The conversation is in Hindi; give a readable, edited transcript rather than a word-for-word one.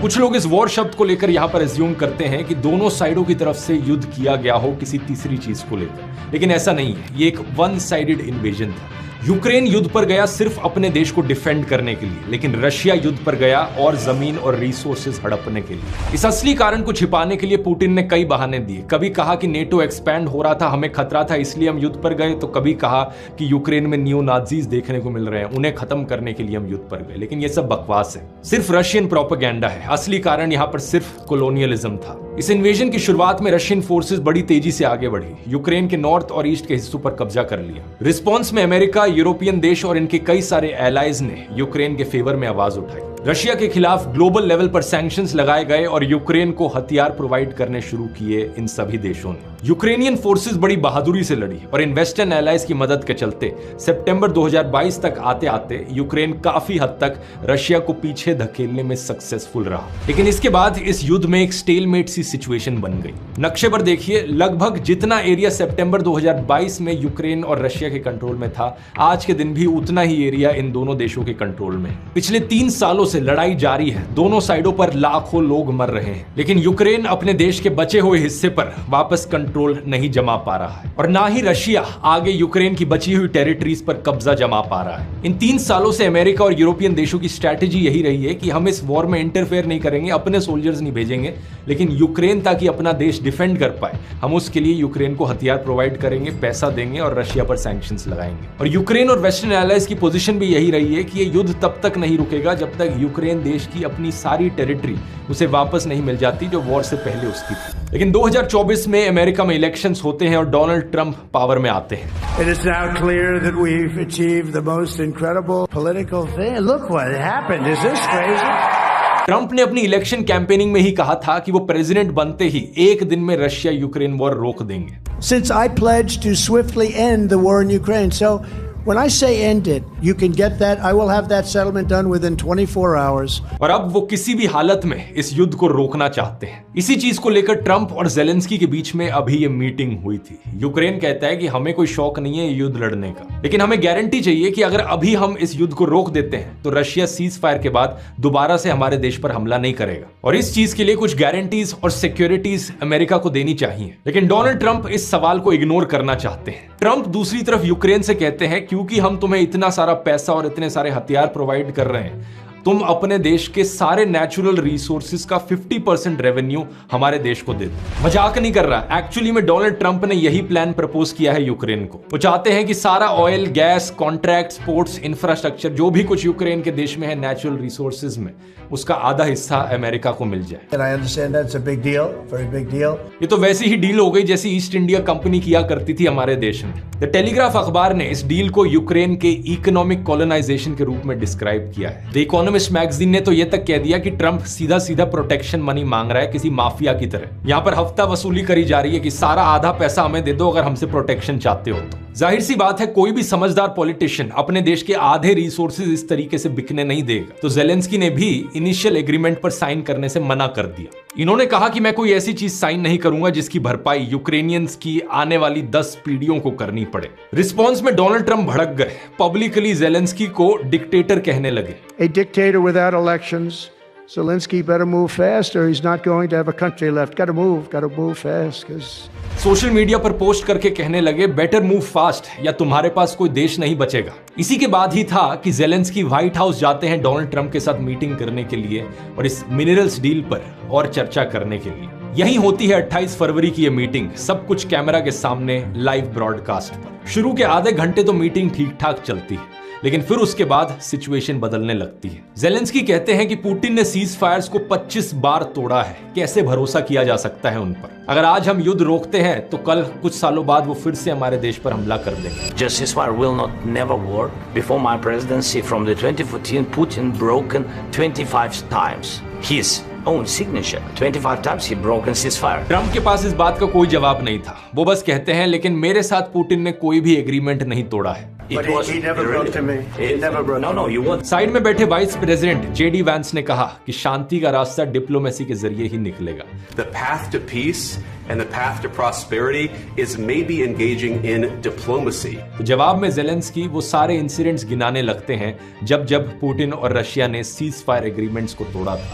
कुछ लोग इस वॉर शब्द को लेकर यहाँ पर एज्यूम करते हैं कि दोनों साइडों की तरफ से युद्ध किया गया हो किसी तीसरी चीज को लेकर, लेकिन ऐसा नहीं है। ये एक वन साइडेड इन्वेजन था। यूक्रेन युद्ध पर गया सिर्फ अपने देश को डिफेंड करने के लिए, लेकिन रशिया युद्ध पर गया और जमीन और रिसोर्सेज हड़पने के लिए। इस असली कारण को छिपाने के लिए पुतिन ने कई बहाने दिए। कभी कहा कि नेटो एक्सपैंड हो रहा था, हमें खतरा था इसलिए हम युद्ध पर गए, तो कभी कहा कि यूक्रेन में नियो नाजीज देखने को मिल रहे हैं, उन्हें खत्म करने के लिए हम युद्ध पर गए। लेकिन ये सब बकवास है, सिर्फ रशियन प्रोपेगेंडा है। असली कारण यहाँ पर सिर्फ कोलोनियलिज्म था। इस इन्वेजन की शुरुआत में रशियन फोर्सेस बड़ी तेजी से आगे बढ़ी, यूक्रेन के नॉर्थ और ईस्ट के हिस्सों पर कब्जा कर लिया। रिस्पॉन्स में अमेरिका, यूरोपियन देश और इनके कई सारे एलाइज ने यूक्रेन के फेवर में आवाज उठाई। रशिया के खिलाफ ग्लोबल लेवल पर सैंक्शंस लगाए गए और यूक्रेन को हथियार प्रोवाइड करने शुरू किए इन सभी देशों ने। यूक्रेनियन फोर्सेस बड़ी बहादुरी से लड़ी और इन वेस्टर्न एलाइज की मदद के चलते सितंबर 2022 तक आते आते यूक्रेन काफी हद तक रशिया को पीछे धकेलने में सक्सेसफुल रहा। लेकिन इसके बाद इस युद्ध में एक स्टेलमेट सी सिचुएशन बन गई। नक्शे पर देखिए, लगभग जितना एरिया सितंबर 2022 में यूक्रेन और रशिया के कंट्रोल में था, आज के दिन भी उतना ही एरिया इन दोनों देशों के कंट्रोल में। पिछले 3 सालों से लड़ाई जारी है, दोनों साइडों पर लाखों लोग मर रहे हैं, लेकिन यूक्रेन अपने देश के बचे हुए हिस्से पर वापस कंट्रोल नहीं जमा पा रहा है और ना ही रशिया आगे यूक्रेन की बची हुई टेरिटरीज पर कब्जा जमा पा रहा है। इन 3 सालों से अमेरिका और यूरोपियन देशों की स्ट्रैटेजी यही रही है कि हम इस वॉर में इंटरफेयर नहीं करेंगे, अपने सोल्जर्स नहीं भेजेंगे, लेकिन यूक्रेन ताकि अपना देश डिफेंड कर पाए, हम उसके लिए यूक्रेन को हथियार प्रोवाइड करेंगे, पैसा देंगे और रशिया पर सैंक्शंस लगाएंगे। और यूक्रेन और वेस्टर्न एलाइज की पोजीशन भी यही रही है कि ये युद्ध तब तक नहीं रुकेगा जब तक यूक्रेन देश की अपनी सारी टेरिटरी उसे वापस नहीं मिल जाती जो वॉर से पहले उसकी थी। लेकिन 2024 में अमेरिका में इलेक्शंस होते हैं और डोनाल्ड ट्रंप पावर में आते हैं। It is now clear that we've achieved the most incredible political thing. Look what happened. Is this crazy? Trump ने अपनी इलेक्शन कैंपेनिंग में ही कहा था कि वो प्रेसिडेंट बनते ही एक दिन में रशिया यूक्रेन वॉर रोक देंगे। Since I pledged to swiftly end the war in Ukraine, so when I say end it, you can get that. I will have that settlement done within 24 hours. और अब वो किसी भी हालत में इस युद्ध को रोकना चाहते हैं। इसी चीज को लेकर ट्रंप और जेलेंस्की के बीच में अभी ये मीटिंग हुई थी। यूक्रेन कहता है कि हमें कोई शौक नहीं है युद्ध लड़ने का, लेकिन हमें गारंटी चाहिए कि अगर अभी हम इस युद्ध को रोक देते हैं तो रशिया सीज फायर के बाद दोबारा से हमारे देश पर हमला नहीं करेगा। और इस चीज के लिए कुछ गारंटीज और सिक्योरिटीज अमेरिका को देनी चाहिए। लेकिन डोनाल्ड ट्रंप इस सवाल को इग्नोर करना चाहते हैं। ट्रंप दूसरी तरफ यूक्रेन से कहते हैं क्योंकि हम तुम्हें इतना सारा पैसा और इतने सारे हथियार प्रोवाइड कर रहे हैं, तुम अपने देश के सारे नेचुरल रिसोर्सेज का 50% रेवेन्यू हमारे देश को दे दो। मजाक नहीं कर रहा, एक्चुअली में डोनाल्ड ट्रंप ने यही प्लान प्रपोज किया है यूक्रेन को। वो चाहते हैं कि सारा oil, gas, contract, ports, infrastructure जो भी कुछ यूक्रेन के देश में है नेचुरल रिसोर्सेज में, उसका आधा हिस्सा अमेरिका को मिल जाए। And I understand that's a big deal, very big deal. ये तो वैसी ही डील हो गई जैसी ईस्ट इंडिया कंपनी किया करती थी हमारे देश में। द टेलीग्राफ अखबार ने इस डील को यूक्रेन के इकोनॉमिक कॉलोनाइजेशन के रूप में डिस्क्राइब किया है। द इकोनॉमिस्ट मैगजीन ने तो ये तक कह दिया कि ट्रंप सीधा सीधा प्रोटेक्शन मनी मांग रहा है किसी माफिया की तरह। यहाँ पर हफ्ता वसूली करी जा रही है कि सारा आधा पैसा हमें दे दो अगर हमसे प्रोटेक्शन चाहते हो तो। जाहिर सी बात है कोई भी समझदार पॉलिटिशियन अपने देश के आधे रिसोर्सेज इस तरीके से बिकने नहीं देगा। तो जेलेंस्की ने भी इनिशियल एग्रीमेंट पर साइन करने से मना कर दिया। इन्होंने कहा कि मैं कोई ऐसी चीज साइन नहीं करूंगा जिसकी भरपाई यूक्रेनियंस की आने वाली 10 पीढ़ियों को करनी पड़े। रिस्पॉन्स में डोनाल्ड ट्रंप भड़क गए, पब्लिकली जेलेंस्की को डिक्टेटर कहने लगे। A dictator without elections. Zelensky better move fast or he's not going to have a country left. Gotta move fast because social media पर पोस्ट करके कहने लगे बेटर मूव फास्ट या तुम्हारे पास कोई देश नहीं बचेगा। इसी के बाद ही था कि जेलेंस्की व्हाइट हाउस जाते हैं डोनाल्ड ट्रंप के साथ मीटिंग करने के लिए और इस मिनरल्स डील पर और चर्चा करने के लिए। यही होती है 28 फरवरी की ये मीटिंग, सब कुछ कैमरा के सामने लाइव ब्रॉडकास्ट पर। शुरू के आधे घंटे तो मीटिंग ठीक ठाक चलती है, लेकिन फिर उसके बाद सिचुएशन बदलने लगती है। जेलेंस्की कहते हैं कि पुतिन ने सीज फायर्स को 25 बार तोड़ा है, कैसे भरोसा किया जा सकता है उन पर। अगर आज हम युद्ध रोकते हैं तो कल कुछ सालों बाद वो फिर से हमारे देश पर हमला कर देंगे। Just ceasefire will not never work. Before my presidency from the 2014, Putin broken 25 times his own signature. 25 times he broken ceasefire. Trump के पास इस बात का कोई जवाब नहीं था। वो बस कहते हैं लेकिन मेरे साथ पुतिन ने कोई भी एग्रीमेंट नहीं तोड़ा है। But he never broke to me. He never broke. No, you won't. Side में बैठे वाइस प्रेसिडेंट जेडी वैंस ने कहा कि शांति का रास्ता डिप्लोमेसी के जरिए ही निकलेगा। The path to peace and the path to prosperity is maybe engaging in diplomacy. तो जवाब में जेलेंस्की वो सारे इंसिडेंट्स गिनाने लगते हैं जब पुतिन और रशिया ने सीज फायर एग्रीमेंट्स को तोड़ा था।